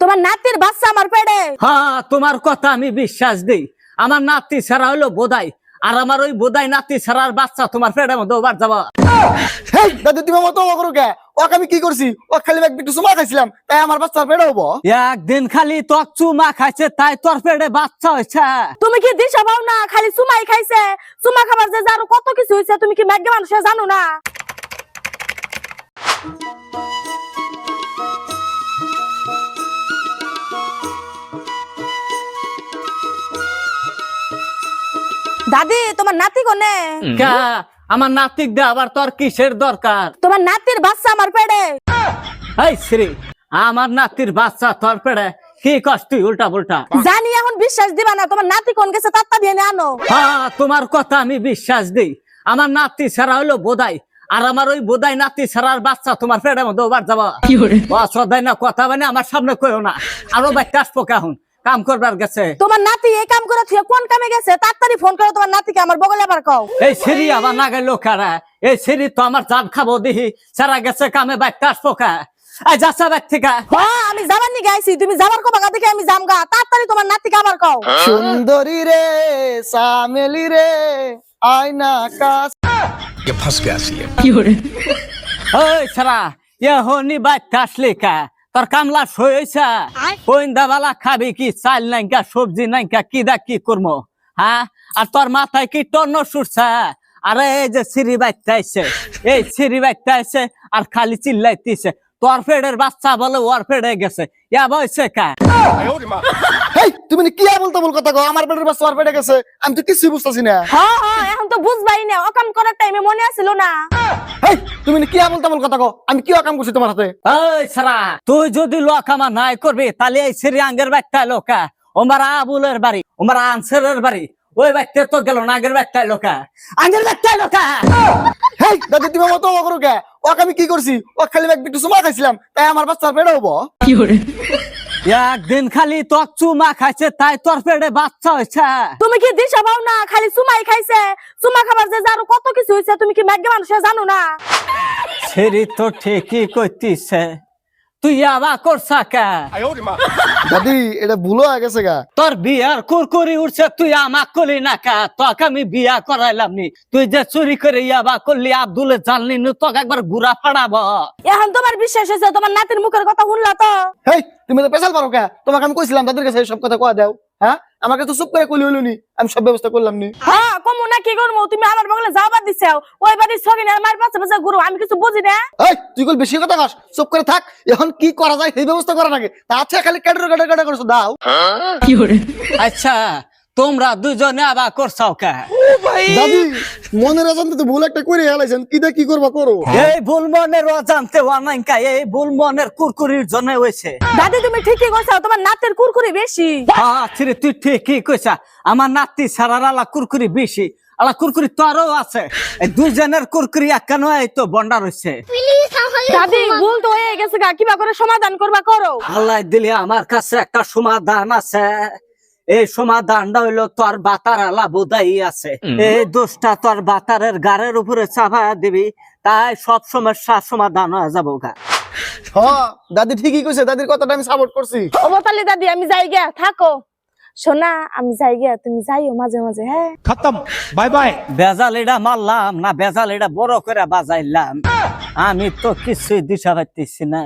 তোমার নাতির বাচ্চা আমার পেটে। হ্যাঁ, তোমার কথা আমি বিশ্বাস দিই। আমার নাতি ছাড়া হলো বোধাই, আর আমার ওই বোধাই নাতি ছাড়ার বাচ্চা তোমার পেটের মধ্যে ওবার যাবা। হেই দাদু, তুমি মতো করো কে? ওকে আমি কি করছি? ও খালি একটু চুমা খাইছিলাম, তাই আমার বাচ্চা পেটে হবো? একদিন খালি তোর চুমা খাইছে তাই তোর পেটে বাচ্চা হয়েছে। তুমি কি দিশা পাও না? খালি চুমাই খাইছে, চুমা খাবার যে আরো কত কিছু হয়েছে তুমি কি ম্যাগে মানুষ জানো না? দাদি তোমার নাতি কোনে? কা, আমার নাতিক দে আবার তোর কিসের দরকার? তোমার নাতির বাচ্চা আমার পেটে। এই শ্রী, আমার নাতির বাচ্চা তোর পেটে? কি কষ্ট তুই উল্টা পুল্টা? জানি এখন বিশ্বাস দিবা না। তোমার নাতি কোন গেছে তাড়াতাড়ি এনে আনো। হ্যাঁ, তোমার কথা আমি বিশ্বাস দিই। আমার নাতি ছাড়া হলো বোধাই, আর আমার ওই বোধাই নাতি ছাড়ার বাচ্চা তোমার পেটের মধ্যে ওবার যাবা। অসদাই না কথা মানে আমার সামনে কইও না। আরো বাইতে আসবো এখন, কাম করবার গেছে। তোমার নাতি এই কাম করে থুয়ে কোন কামে গেছে? তাড়াতাড়ি ফোন করো তোমার নাতিকে আমার বগলে আবার কও। এই সিঁড়ি আবার না গেল কারা? এই সিঁড়ি তো আমার জান খাবো দিহি, সারা গেছে কামে বাইতে আসবো কা? এই যাচ্ছে বাইক থেকে। হ্যাঁ আমি যাবার নি গাইছি, তুমি যাবার কবা দেখে আমি জামগা। তাড়াতাড়ি তোমার নাতিকে আবার কও। সুন্দরী রে সামেলি রে আয়না কাছ। ये फंस गया सी है। ওই সারা এহনি বাইতে আসলি কা? তোর কামলা সইছে? কইন্দাবালা খাবি কি? চাল নাইকা, সবজি নাইকা, কি দা কি করবো? হ্যাঁ, আর তোর মাথায় কি টন্ন সুরছে? আরে এই যে সিঁড়ি বাইতে আইছে, এই সিঁড়ি বাইতে আইছে আর খালি চিল্লাইতেছে তোর পেটের বাচ্চা বলে ওর পেটে গেছে। ইয়া বইছে কা? হেই তুমি কি বলতে বল কথা কও? আমার পেটের বাচ্চা আমার পেটে গেছে, আমি তো কিছুই বুঝতাছি না। হ্যাঁ হ্যাঁ এখন তো বুঝবাই না। অকাম করার টাইমে মনে আসিল না। হেই তুমি কি বলতে বল কথা কও? আমি কি কাম করছি তোমার হাতে? ওই সারা, তুই যদি লোকামা নাই করবি তাহলে এই সিঁড়ি আঙ্গের বাইকটা লোকা, ওমার আবুলের বাড়ি, ওমার আনসারের বাড়ি, ওই বাইকটা তো গেল না, আগের বাইকটা লোকা, আগের বাইকটা লোকা। হেই দাদু, তুমি মতো করো কে? ওকে আমি কি করছি? ও খালি একটু চুমা খাইছিলাম, তাই আমার বাচ্চা পেটে হবো? একদিন খালি তোর চুমা খাইছে তাই তোর পেটে বাচ্চা হয়েছে। তুমি কি দিশা পাও না? খালি চুমাই খাইছে, চুমা খাবার যে আরো কত কিছু হয়েছে তুমি কি ম্যাগে মানুষ জানো না? সিঁড়ি তো ঠিকই কইতিছে, তুই আবার করছা কা? দাদি এটা ভুল হয়ে গেছে গা। তোর বিয়ার কুরকুরি উঠছে, তুই আমাক করলি না কা? তোকে আমি বিয়া করাইলাম নি, তুই যে চুরি করে ইয়াবা করলি আব্দুলে জানলি না, তোকে একবার ঘুরা ফাড়াবো। এখন তোমার বিশ্বাস হয়েছে? তোমার নাতির মুখের কথা শুনলা তো? হেই তুমি তো পেশাল পারো কে? তোমাকে আমি কইছিলাম দাদুর কাছে সব কথা কয়া দাও। হ্যাঁ, আমাকে তো চুপ করে কইলি হইলো নি, আমি সব ব্যবস্থা করলাম নি। হ্যাঁ কমু না কি করবো? তুমি আমার বগলে যাওয়ার দিছাও, ওই বাড়ির ছবি না আমার পাশে পাশে ঘুরো, আমি কিছু বুঝি না। এই তুই কল বেশি কথা কস, চুপ করে থাক। এখন কি করা যায় সেই ব্যবস্থা করা লাগে, তা আছে খালি কাটার কাটা কাটা করছো দাও। আচ্ছা, তোমরা দুজনে আবার করছাও কা? দাদি মনের অজান্তে তো ভুল একটা করে হেলাইছেন, কি করবা করো। এই ভুল মনের অজান্তে অনাইকা, এই ভুল মনের কুরকুরির জন্য হয়েছে। দাদি তুমি ঠিকই কইছো, তোমার নাতির কুরকুরি বেশি। আচ্ছা তুই ঠিকই কইছা, আমার নাতি সারার আলা কুরকুরি বেশি, আলা কুরকুরি তোরও আছে। এই দুইজনের কুরকুরি একখান এই তো বন্ডার হয়েছে। দাদি ভুল তো হয়ে গেছে গা, কিবা করে সমাধান করবা করো। আল্লাহ দিলে আমার কাছে একটা সমাধান আছে। এই সমাধানটা হইলো তোর বাতার আলা বোধাই আছে, এই দোষটা তোর বাতারের গাড়ের উপরে চাপা দিবি, তাই সব সমস্যার সমাধান হয়ে যাবো গা। হ্যাঁ দাদি ঠিকই কইছে, দাদির কথাটা আমি সাপোর্ট করছি। অবতালি দাদি আমি যাই গিয়া, থাকো। সোনা আমি যাই গিয়া, তুমি যাইও মাঝে মাঝে। হ্যাঁ खत्म, बाय बाय। বেজাল এটা মারলাম না, বেজাল এটা বড় করে বাজাইলাম, আমি তো কিছুই দিশা পাইতেছি না।